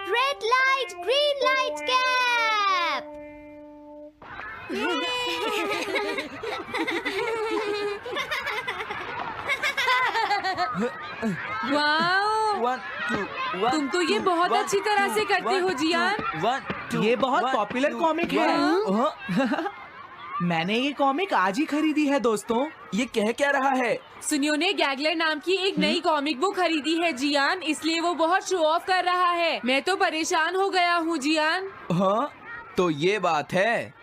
Red light, green light cap. Wow, 1 2 1 तुम तो ये बहुत अच्छी तरह से करते हो जियान। 1 2 ये बहुत पॉपुलर कॉमिक है। मैंने ये कॉमिक आज ही खरीदी है दोस्तों। ये कह क्या रहा है? सुनियो ने गैगलर नाम की एक नई कॉमिक बुक खरीदी है जियान, इसलिए वो बहुत शो ऑफ कर रहा है। मैं तो परेशान हो गया हूँ जियान। हाँ, तो ये बात है।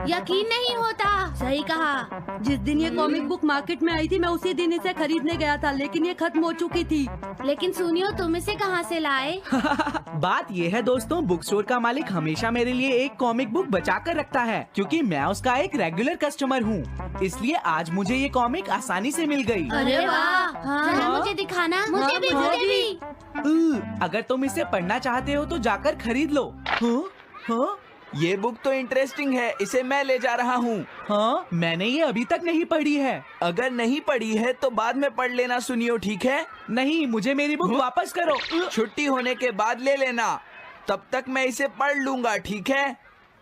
यकीन नहीं होता। सही कहा। जिस दिन ये कॉमिक बुक मार्केट में आई थी मैं उसी दिन इसे खरीदने गया था, लेकिन ये खत्म हो चुकी थी। लेकिन सुनियो, तुम इसे कहाँ से लाए? बात ये है दोस्तों, बुक स्टोर का मालिक हमेशा मेरे लिए एक कॉमिक बुक बचा कर रखता है, क्योंकि मैं उसका एक रेगुलर कस्टमर हूँ। इसलिए आज मुझे ये कॉमिक आसानी से मिल गई। अरे वाह, जरा मुझे दिखाना। मुझे भी, मुझे भी। अगर तुम इसे पढ़ना चाहते हो तो जाकर खरीद लो। हाँ? ये बुक तो इंटरेस्टिंग है, इसे मैं ले जा रहा हूँ। हाँ, मैंने ये अभी तक नहीं पढ़ी है। अगर नहीं पढ़ी है तो बाद में पढ़ लेना सुनियो, ठीक है? नहीं, मुझे मेरी बुक वापस करो। छुट्टी होने के बाद ले लेना, तब तक मैं इसे पढ़ लूंगा, ठीक है?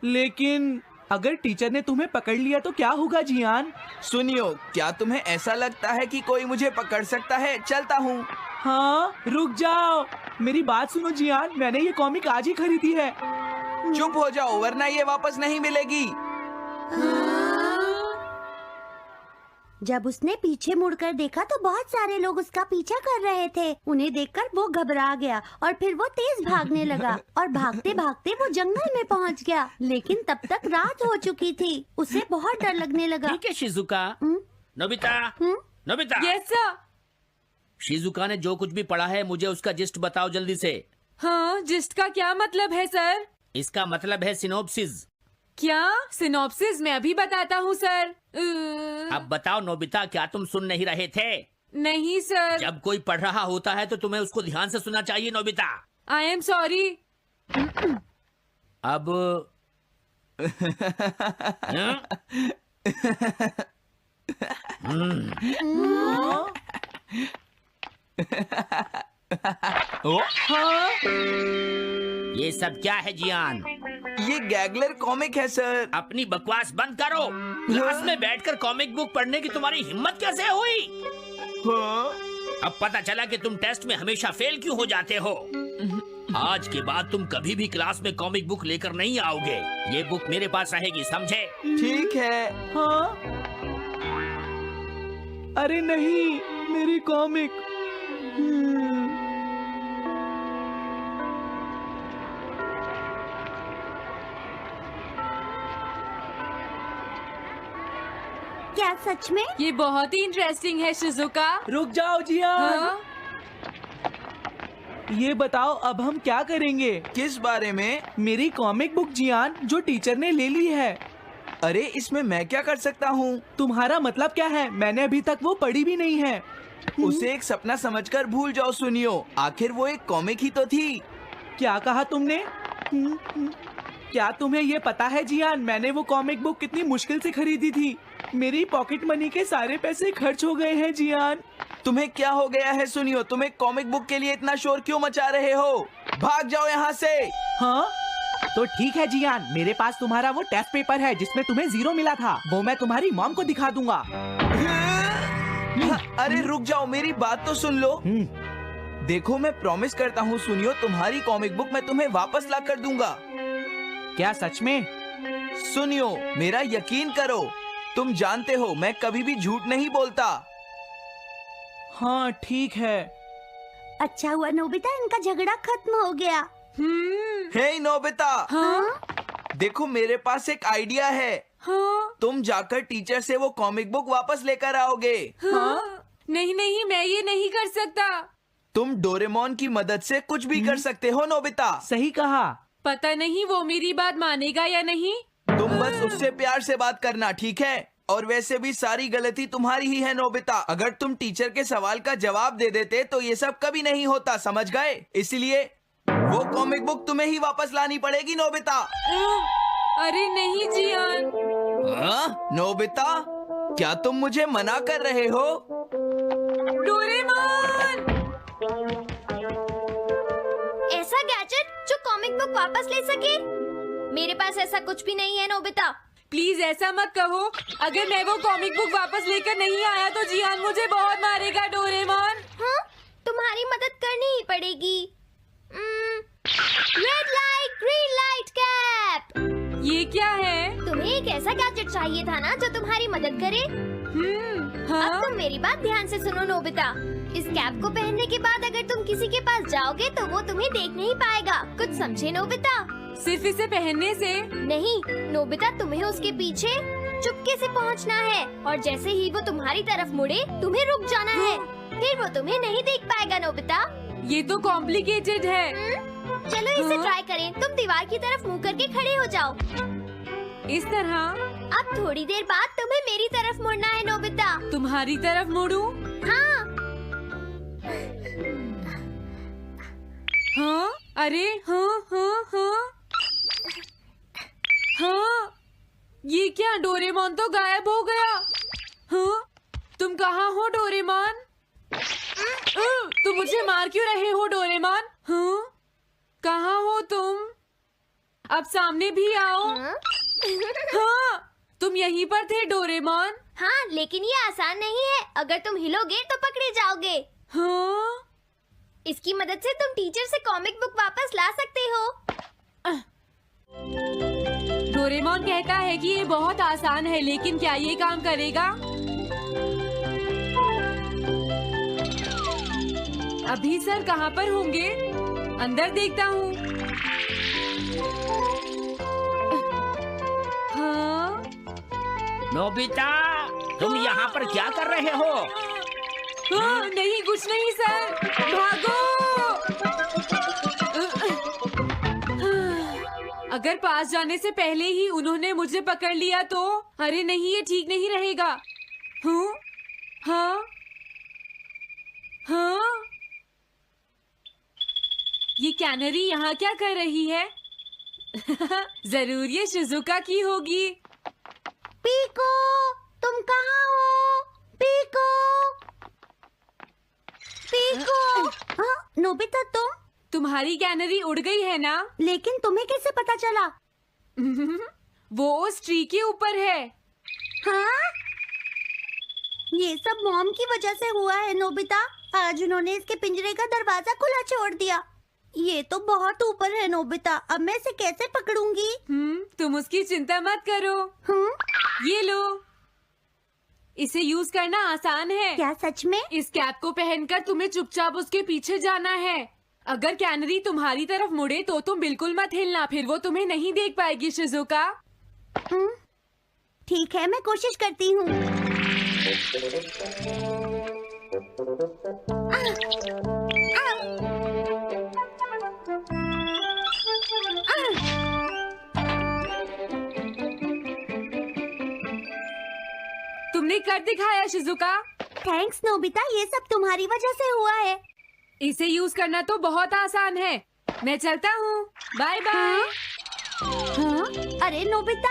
लेकिन अगर टीचर ने तुम्हें पकड़ लिया तो क्या होगा जियान? सुनियो, क्या तुम्हें ऐसा लगता है कि कोई मुझे पकड़ सकता है? चलता हूँ। हाँ, रुक जाओ, मेरी बात सुनो जियान, मैंने ये कॉमिक आज ही खरीदी है। चुप हो जाओ, वरना ये वापस नहीं मिलेगी। जब उसने पीछे मुड़कर देखा तो बहुत सारे लोग उसका पीछा कर रहे थे। उन्हें देखकर वो घबरा गया और फिर वो तेज भागने लगा और भागते भागते वो जंगल में पहुंच गया। लेकिन तब तक रात हो चुकी थी। उसे बहुत डर लगने लगा। ठीक है Shizuka. Nobita, Nobita. Yes sir. Shizuka ने जो कुछ भी पढ़ा है मुझे उसका जिस्ट बताओ जल्दी से। हाँ, जिस्ट का क्या मतलब है सर? इसका मतलब है सिनोप्सिस। क्या? सिनॉप्सिस मैं अभी बताता हूँ सर। अब बताओ नोबिता, क्या तुम सुन नहीं रहे थे? नहीं सर। जब कोई पढ़ रहा होता है तो तुम्हें उसको ध्यान से सुनना चाहिए नोबिता। I am sorry. अब ये सब क्या है जियान? ये गैगलर कॉमिक है सर। अपनी बकवास बंद करो। क्लास में बैठकर कॉमिक बुक पढ़ने की तुम्हारी हिम्मत कैसे हुई? हाँ? अब पता चला कि तुम टेस्ट में हमेशा फेल क्यों हो जाते हो। आज के बाद तुम कभी भी क्लास में कॉमिक बुक लेकर नहीं आओगे। ये बुक मेरे पास रहेगी, समझे? ठीक है। हाँ? अरे नहीं, मेरी कॉमिक। क्या सच में? ये बहुत ही इंटरेस्टिंग है शिजुका। रुक जाओ जियान। हाँ? ये बताओ अब हम क्या करेंगे? किस बारे में? मेरी कॉमिक बुक जियान, जो टीचर ने ले ली है। अरे इसमें मैं क्या कर सकता हूँ? तुम्हारा मतलब क्या है? मैंने अभी तक वो पढ़ी भी नहीं है। उसे एक सपना समझकर भूल जाओ सुनियो, आखिर वो एक कॉमिक ही तो थी। क्या कहा तुमने? क्या तुम्हें ये पता है जियान, मैंने वो कॉमिक बुक कितनी मुश्किल से खरीदी थी। मेरी पॉकेट मनी के सारे पैसे खर्च हो गए हैं जियान। तुम्हें क्या हो गया है सुनियो? तुम एक कॉमिक बुक के लिए इतना शोर क्यों मचा रहे हो? भाग जाओ यहाँ से। हाँ? तो ठीक है जियान, मेरे पास तुम्हारा वो टेस्ट पेपर है जिसमें तुम्हें 0 मिला था। वो मैं तुम्हारी मॉम को दिखा दूंगा। अरे रुक जाओ, मेरी बात तो सुन लो। देखो, मैं प्रॉमिस करता हूँ सुनियो, तुम्हारी कॉमिक बुक मैं तुम्हें वापस ला कर दूंगा। क्या सच में? सुनियो, मेरा यकीन करो, तुम जानते हो मैं कभी भी झूठ नहीं बोलता। हाँ ठीक है। अच्छा हुआ नोबिता, इनका झगड़ा खत्म हो गया। हे नोबिता। हाँ? देखो, मेरे पास एक आइडिया है। हाँ? तुम जाकर टीचर से वो कॉमिक बुक वापस लेकर आओगे। हाँ? नहीं नहीं, मैं ये नहीं कर सकता। तुम डोरेमोन की मदद से कुछ भी कर सकते हो नोबिता। सही कहा। पता नहीं वो मेरी बात मानेगा या नहीं। तुम बस उससे प्यार से बात करना, ठीक है? और वैसे भी सारी गलती तुम्हारी ही है नोबिता। अगर तुम टीचर के सवाल का जवाब दे देते तो ये सब कभी नहीं होता, समझ गए? इसलिए वो कॉमिक बुक तुम्हें ही वापस लानी पड़ेगी नोबिता। अरे नहीं जियान। नोबिता, क्या तुम मुझे मना कर रहे हो? डोरेमोन! बुक वापस ले सके? मेरे पास ऐसा कुछ भी नहीं है नोबिता। प्लीज ऐसा मत कहो। अगर मैं वो कॉमिक बुक वापस लेकर नहीं आया तो जियान मुझे बहुत मारेगा डोरेमोन। हाँ, तुम्हारी मदद करनी ही पड़ेगी। Red light green light cap. ये क्या है? तुम्हें एक ऐसा गैजेट चाहिए था ना जो तुम्हारी मदद करे। हाँ? अब तुम मेरी बात ध्यान से सुनो नोबिता। इस कैप को पहनने के बाद अगर तुम किसी के पास जाओगे तो वो तुम्हें देख नहीं पाएगा। कुछ समझे नोबिता? सिर्फ इसे पहनने से? नहीं नोबिता, तुम्हें उसके पीछे चुपके से पहुंचना है और जैसे ही वो तुम्हारी तरफ मुड़े तुम्हें रुक जाना है। फिर वो तुम्हें नहीं देख पाएगा नोबिता। ये तो कॉम्प्लिकेटेड है। चलो इसे ट्राई करें। तुम दीवार की तरफ मुंह करके खड़े हो जाओ। इस तरह? अब थोड़ी देर बाद तुम्हें मेरी तरफ मुड़ना है नोबिता। तुम्हारी तरफ मुड़ूं? हाँ। हाँ? अरे हाँ हाँ हाँ हाँ, ये क्या? डोरेमोन तो गायब हो गया। हाँ? तुम कहाँ हो डोरेमोन? तुम मुझे मार क्यों रहे हो डोरेमोन? हाँ? कहाँ हो तुम? अब सामने भी आओ। हाँ, तुम यहीं पर थे डोरेमोन। हाँ, लेकिन ये आसान नहीं है। अगर तुम हिलोगे तो पकड़े जाओगे। हाँ? इसकी मदद से तुम टीचर से कॉमिक बुक वापस ला सकते हो। डोरेमोन कहता है कि ये बहुत आसान है, लेकिन क्या ये काम करेगा? अभी सर कहाँ पर होंगे? अंदर देखता हूँ। हाँ? नोबिता, तुम यहाँ पर क्या कर रहे हो? हाँ, नहीं कुछ नहीं सर। भागो! अगर पास जाने से पहले ही उन्होंने मुझे पकड़ लिया तो? अरे नहीं, ये ठीक नहीं रहेगा। हाँ? हाँ? हाँ? ये कैनरी यहाँ क्या कर रही है? जरूर ये शिजुका की होगी। पीको, तुम कहाँ हो? Pico, pico. हाँ, नोबिता तुम? तुम्हारी कैनरी उड़ गई है ना? लेकिन तुम्हें कैसे पता चला? वो उस ट्री के ऊपर है। हाँ? ये सब मॉम की वजह से हुआ है नोबिता। आज उन्होंने इसके पिंजरे का दरवाजा खुला छोड़ दिया। ये तो बहुत ऊपर है नोबिता। अब मैं इसे कैसे पकड़ूंगी? तुम उसकी चिंता मत करो। ये लो, इसे यूज करना आसान है। क्या सच में? इस कैप को पहनकर तुम्हें चुपचाप उसके पीछे जाना है। अगर कैनरी तुम्हारी तरफ मुड़े तो तुम बिल्कुल मत हिलना, फिर वो तुम्हें नहीं देख पाएगी शिजुका। ठीक है, मैं कोशिश करती हूँ। तुमने कर दिखाया शिजुका। थैंक्स नोबिता, ये सब तुम्हारी वजह से हुआ है। इसे यूज करना तो बहुत आसान है। मैं चलता हूँ। Bye bye. हाँ? अरे नोबिता,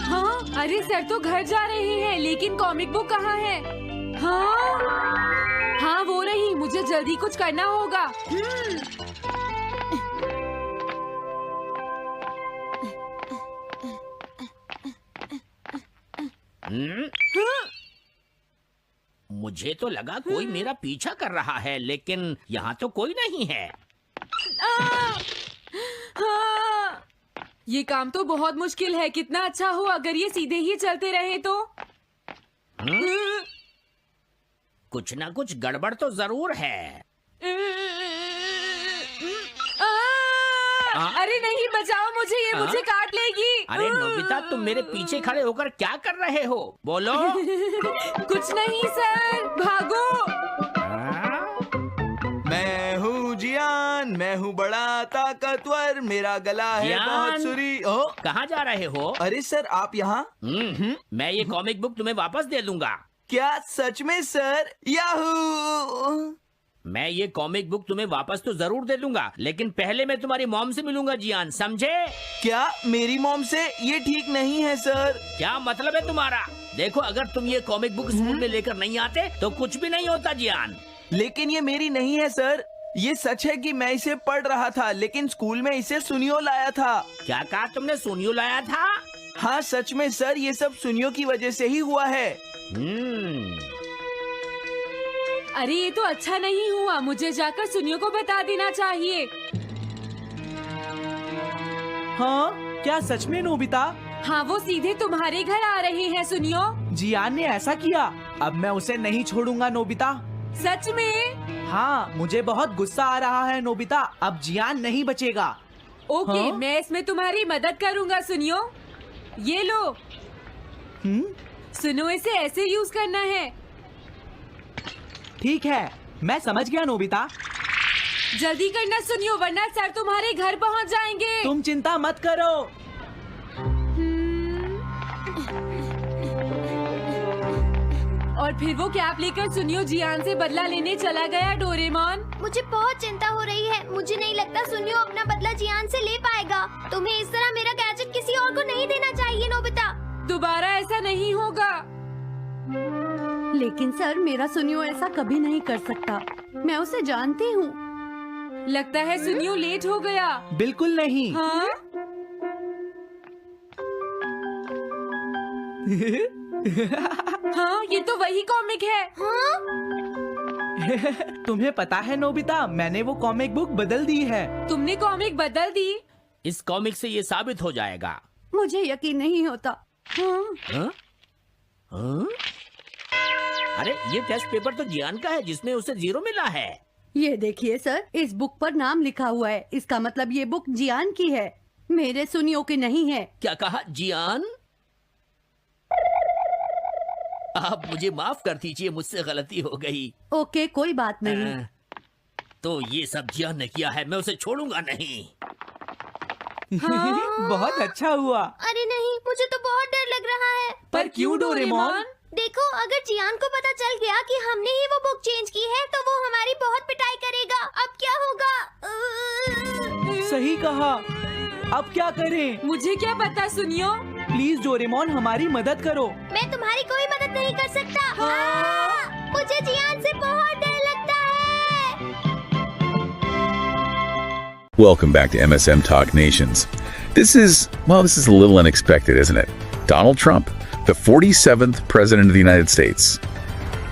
हाँ? अरे सर तो घर जा रहे हैं, लेकिन कॉमिक बुक कहाँ है? हाँ? हाँ वो रही। मुझे जल्दी कुछ करना होगा। मुझे तो लगा कोई मेरा पीछा कर रहा है, लेकिन यहाँ तो कोई नहीं है। हाँ! ये काम तो बहुत मुश्किल है। कितना अच्छा हो अगर ये सीधे ही चलते रहे तो। कुछ ना कुछ गड़बड़ तो जरूर है। अरे नहीं, बचाओ मुझे, ये मुझे काट लेगी। अरे नोबिता, तुम मेरे पीछे खड़े होकर क्या कर रहे हो? बोलो। कुछ नहीं सर, भागो। मैं हूँ जियान, मैं हूँ बड़ा ताकतवर, मेरा गला है जियान? बहुत सुरी। कहाँ जा रहे हो? अरे सर, आप यहाँ? मैं ये कॉमिक बुक तुम्हें वापस दे दूंगा। क्या सच में सर? याहू! मैं ये कॉमिक बुक तुम्हें वापस तो जरूर दे दूंगा, लेकिन पहले मैं तुम्हारी मॉम से मिलूंगा जियान, समझे? क्या मेरी मॉम से? ये ठीक नहीं है सर। क्या मतलब है तुम्हारा? देखो, अगर तुम ये कॉमिक बुक स्कूल में लेकर नहीं आते तो कुछ भी नहीं होता जियान। लेकिन ये मेरी नहीं है सर। ये सच है कि मैं इसे पढ़ रहा था, लेकिन स्कूल में इसे सुनियो लाया था। क्या कहा तुमने? सुनियो लाया था? हाँ सच में सर, ये सब सुनियो की वजह से ही हुआ है। अरे ये तो अच्छा नहीं हुआ, मुझे जाकर सुनियो को बता देना चाहिए। हाँ, क्या सच में नोबिता? हाँ, वो सीधे तुम्हारे घर आ रहे हैं सुनियो। जियान ने ऐसा किया। अब मैं उसे नहीं छोड़ूंगा नोबिता। सच में? हाँ, मुझे बहुत गुस्सा आ रहा है नोबिता। अब जियान नहीं बचेगा। ओके, हाँ? मैं इसमें तुम्हारी मदद करूँगा सुनियो। ये लो। सुनो, इसे ऐसे यूज करना है। ठीक है, मैं समझ गया नोबिता। जल्दी करना सुनियो, वरना सर तुम्हारे घर पहुंच जाएंगे। तुम चिंता मत करो। और फिर वो कैप लेकर सुनियो जियान से बदला लेने चला गया। डोरेमोन, मुझे बहुत चिंता हो रही है। मुझे नहीं लगता सुनियो अपना बदला जियान से ले पाएगा। तुम्हें इस तरह मेरा गैजेट किसी और को नहीं देना चाहिए नोबिता। दोबारा ऐसा नहीं होगा। लेकिन सर, मेरा सुनियो ऐसा कभी नहीं कर सकता। मैं उसे जानती हूँ। लगता है सुनियो लेट हो गया। बिल्कुल नहीं। हाँ? हाँ, ये तो वही कॉमिक है। हाँ? तुम्हें पता है नोबिता, मैंने वो कॉमिक बुक बदल दी है। तुमने कॉमिक बदल दी? इस कॉमिक से ये साबित हो जाएगा। मुझे यकीन नहीं होता। हाँ। हाँ? हाँ? अरे, ये टेस्ट पेपर तो जियान का है जिसमें उसे 0 मिला है। ये देखिए सर, इस बुक पर नाम लिखा हुआ है। इसका मतलब ये बुक जियान की है, मेरे सुनियो की नहीं है। क्या कहा? जियान? आप मुझे माफ कर दीजिए, मुझसे गलती हो गई। ओके, कोई बात नहीं। तो ये सब जियान ने किया है, मैं उसे छोड़ूंगा नहीं। बहुत अच्छा हुआ। अरे नहीं, मुझे तो बहुत डर लग रहा है। पर क्यों डोरेमोन? देखो, अगर जियान को पता चल गया कि हमने ही वो बुक चेंज की है तो वो हमारी बहुत पिटाई करेगा। अब क्या होगा? सही कहा। अब क्या करें? मुझे क्या पता सुनियो। प्लीज डोरेमोन, हमारी मदद करो। मैं तुम्हारी कोई मदद नहीं कर सकता। मुझे जियान से बहुत डर लगता है। Welcome back to MSM Talk Nations. This is a little unexpected, isn't it? Donald Trump, the 47th president of the United States.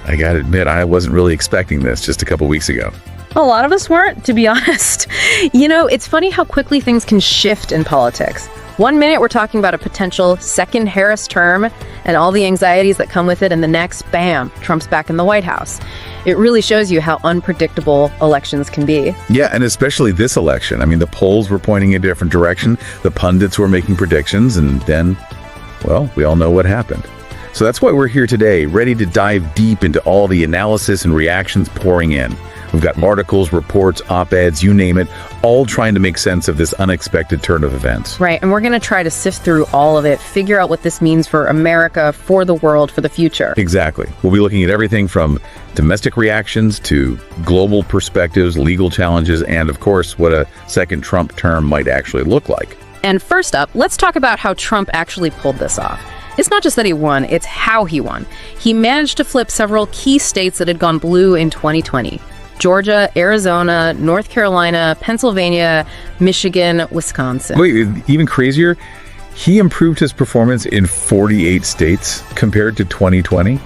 I gotta admit, I wasn't really expecting this just a couple weeks ago. A lot of us weren't, to be honest. You know, it's funny how quickly things can shift in politics. One minute we're talking about a potential second Harris term and all the anxieties that come with it, and the next, bam, Trump's back in the White House. It really shows you how unpredictable elections can be. Yeah, and especially this election. I mean, the polls were pointing in a different direction, the pundits were making predictions, and then, well, we all know what happened. So that's why we're here today, ready to dive deep into all the analysis and reactions pouring in. We've got articles, reports, op-eds, you name it, all trying to make sense of this unexpected turn of events. Right, and we're going to try to sift through all of it, figure out what this means for America, for the world, for the future. Exactly. We'll be looking at everything from domestic reactions to global perspectives, legal challenges, and of course, what a second Trump term might actually look like. And first up, let's talk about how Trump actually pulled this off. It's not just that he won, it's how he won. He managed to flip several key states that had gone blue in 2020. Georgia, Arizona, North Carolina, Pennsylvania, Michigan, Wisconsin. Wait, even crazier, he improved his performance in 48 states compared to 2020.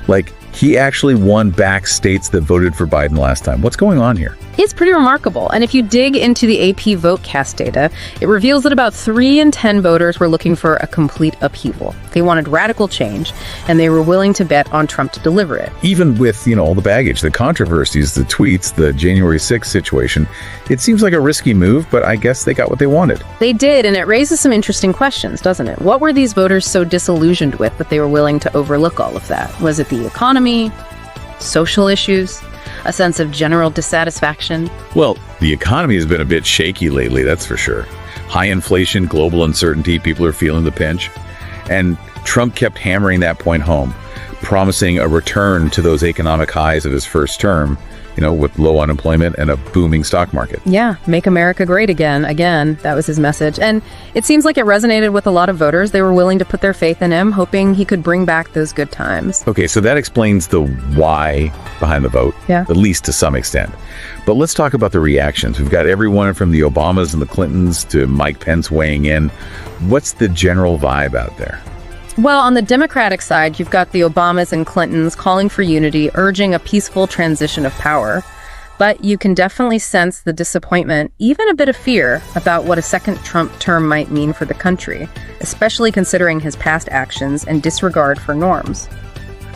Like, he actually won back states that voted for Biden last time. What's going on here? It's pretty remarkable. And if you dig into the AP VoteCast data, it reveals that about 3 in 10 voters were looking for a complete upheaval. They wanted radical change, and they were willing to bet on Trump to deliver it. Even with, all the baggage, the controversies, the tweets, the January 6th situation, it seems like a risky move, but I guess they got what they wanted. They did, and it raises some interesting questions, doesn't it? What were these voters so disillusioned with that they were willing to overlook all of that? Was it the economy? Social issues? A sense of general dissatisfaction? Well, the economy has been a bit shaky lately, that's for sure. High inflation, global uncertainty, people are feeling the pinch. And Trump kept hammering that point home. promising a return to those economic highs of his first term, with low unemployment and a booming stock market. Yeah, make America great again. Again, that was his message. And it seems like it resonated with a lot of voters. They were willing to put their faith in him, hoping he could bring back those good times. Okay, so that explains the why behind the vote, Yeah. at least to some extent. But let's talk about the reactions. We've got everyone from the Obamas and the Clintons to Mike Pence weighing in. What's the general vibe out there? Well, on the Democratic side, you've got the Obamas and Clintons calling for unity, urging a peaceful transition of power. But you can definitely sense the disappointment, even a bit of fear, about what a second Trump term might mean for the country, especially considering his past actions and disregard for norms.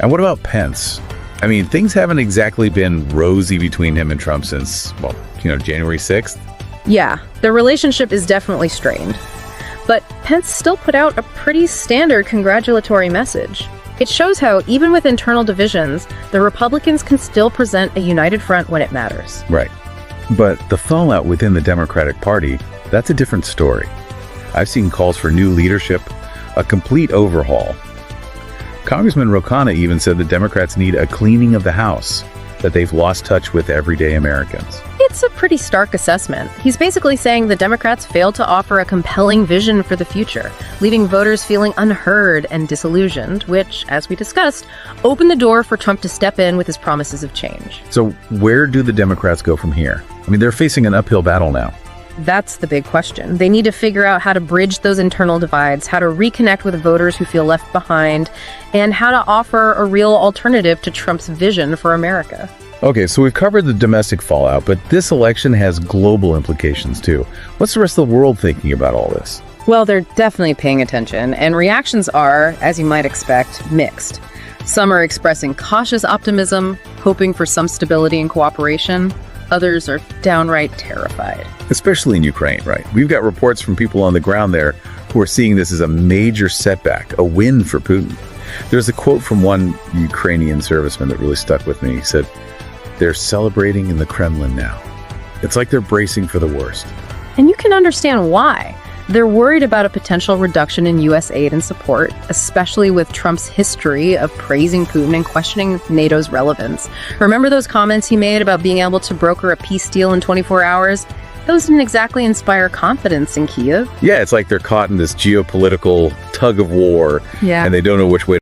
And what about Pence? I mean, things haven't exactly been rosy between him and Trump since, January 6th. Yeah, the relationship is definitely strained. But Pence still put out a pretty standard congratulatory message. It shows how, even with internal divisions, the Republicans can still present a united front when it matters. Right. But the fallout within the Democratic Party, that's a different story. I've seen calls for new leadership, a complete overhaul. Congressman Ro Khanna even said the Democrats need a cleaning of the House, that they've lost touch with everyday Americans. It's a pretty stark assessment. He's basically saying the Democrats failed to offer a compelling vision for the future, leaving voters feeling unheard and disillusioned, which, as we discussed, opened the door for Trump to step in with his promises of change. So where do the Democrats go from here? I mean, they're facing an uphill battle now. That's the big question. They need to figure out how to bridge those internal divides, how to reconnect with voters who feel left behind, and how to offer a real alternative to Trump's vision for America. Okay, so we've covered the domestic fallout, but this election has global implications too. What's the rest of the world thinking about all this? Well, they're definitely paying attention, and reactions are, as you might expect, mixed. Some are expressing cautious optimism, hoping for some stability and cooperation. Others are downright terrified. Especially in Ukraine, right? We've got reports from people on the ground there who are seeing this as a major setback, a win for Putin. There's a quote from one Ukrainian serviceman that really stuck with me. He said, "They're celebrating in the Kremlin now. It's like they're bracing for the worst." And you can understand why. They're worried about a potential reduction in U.S. aid and support, especially with Trump's history of praising Putin and questioning NATO's relevance. Remember those comments he made about being able to broker a peace deal in 24 hours? Those didn't exactly inspire confidence in Kyiv. Yeah, it's like they're caught in this geopolitical tug of war, Yeah. and they don't know which way